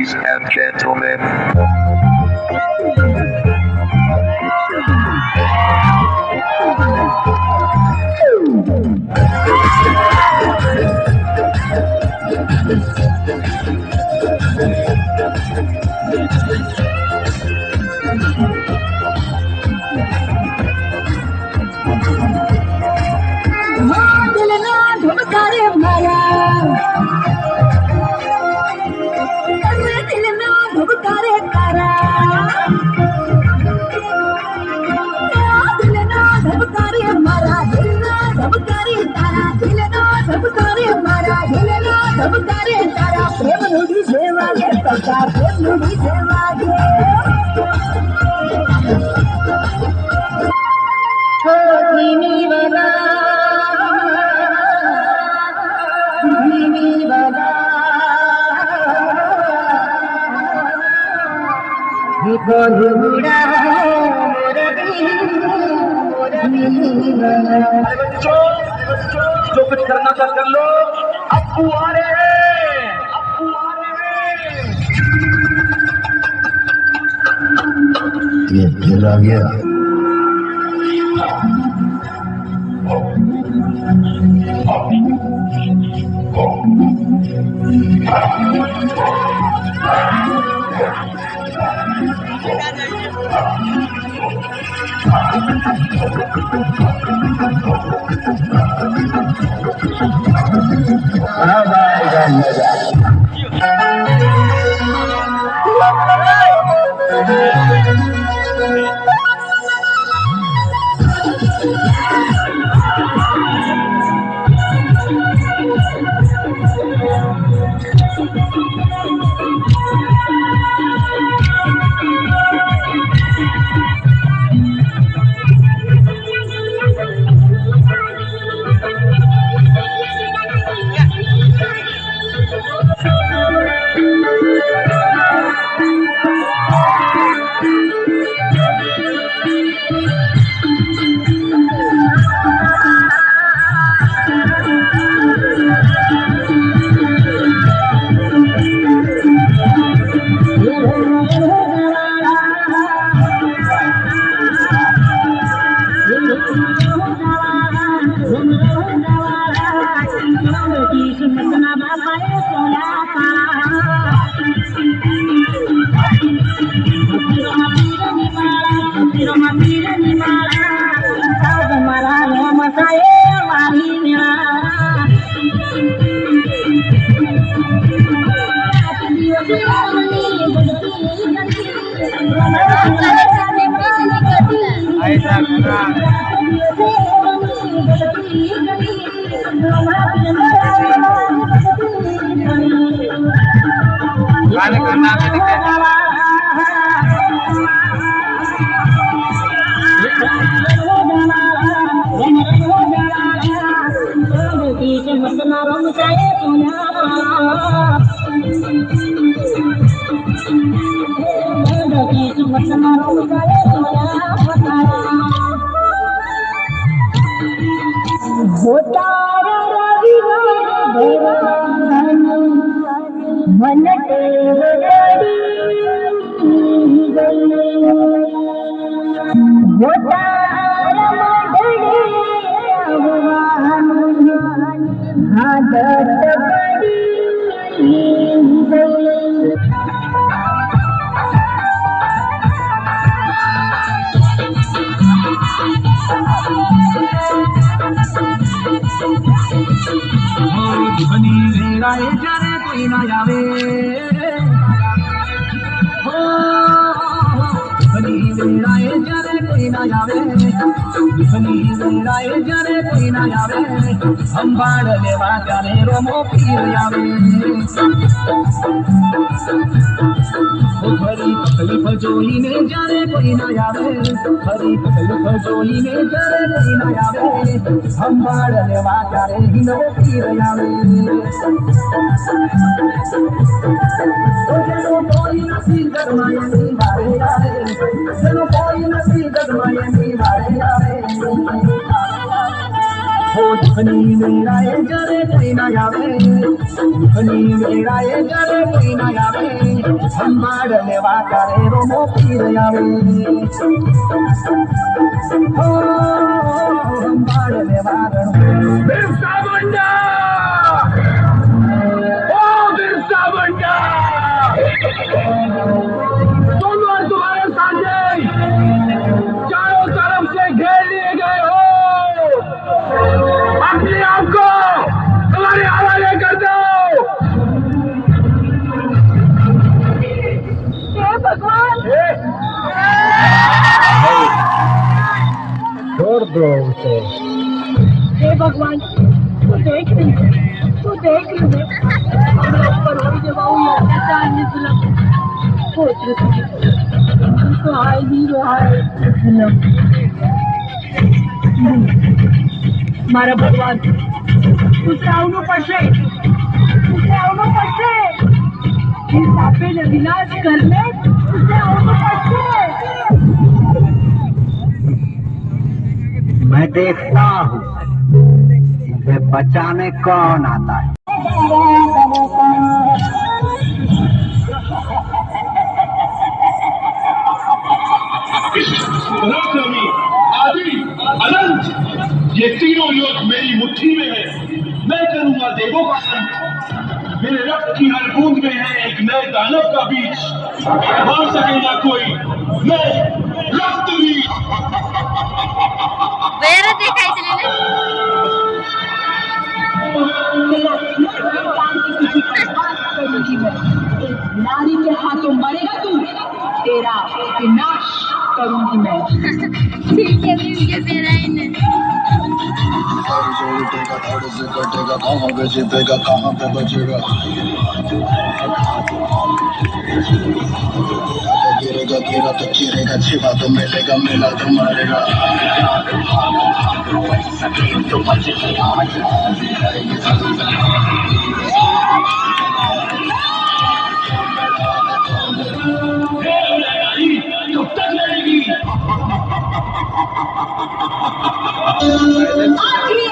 Ladies and gentlemen. जो कुछ करना था कर लो। अप्पू आ रहे हैं, अप्पू आ रहे हैं। ये फिर आ गया। अब आएगा मजा। कोई ना जावे हो बनी मेराए जरे कोई ना जावे बनी मेराए जरे कोई ना जावे हम बाढ़ लेवा जाने रोमो पीर जावे हरी तकलीफ जोई ने जाने कोई ना जावे हरी तकलीफ जोई ने जाने कोई ना जावे हम बाढ़ लेवा जाने हिनो पीर जावे कोई नसी गरमाए नी बारे जावे चलो कोई नसी गरमाए नी बारे जावे हो दुखनी मेराए जरे कोई ना जावे दुखनी मेराए जरे कोई ना जावे સંભાળ લેવા તારે રોમો પીર આવે સંભાળ લેવા बिरसा मुंडा! ओ बिरसा मुंडा! तुम और तुम्हारे साथी चारों तरफ से घेर लिए गए हो। अपने आप को हमारे हवाले कर दो। हे भगवान छोड़ दो उसे। हे भगवान तू देख रही है हमारे ऊपर हो जब अत्याचार ने जुलम सोच रही तो हाय हीरो हाय जुलम મારા ભગવાન તું આવવું પડશે એ સાપેને વિનાશ કરને તું આવવું પડશે मैं देखता हूँ इसे बचाने कौन आता है। पराक्रमी, आदि, अनंत, ये तीनों योग मेरी मुट्ठी में है। मैं करूंगा देवों का अंत। मेरे रक्त की हर बूंद में है एक नए दानव का बीज। मार सकेगा कोई, मैं रक्तवीर। ಬೇರೆ ದೇखाइছিলে ને करूंगी मैं एक नारी के हाथों मरेगा तू तेरा विनाश करूंगी मैं ठीक है ये मेरा ही ने थोड़े से कटेगा कहाँ पे छिपेगा कहाँ पे बचेगा। गिरेगा गिरा तो चिरेगा छिपा तो मिलेगा मिला तो मरेगा। तो कब तक लड़ेगी? आखिरी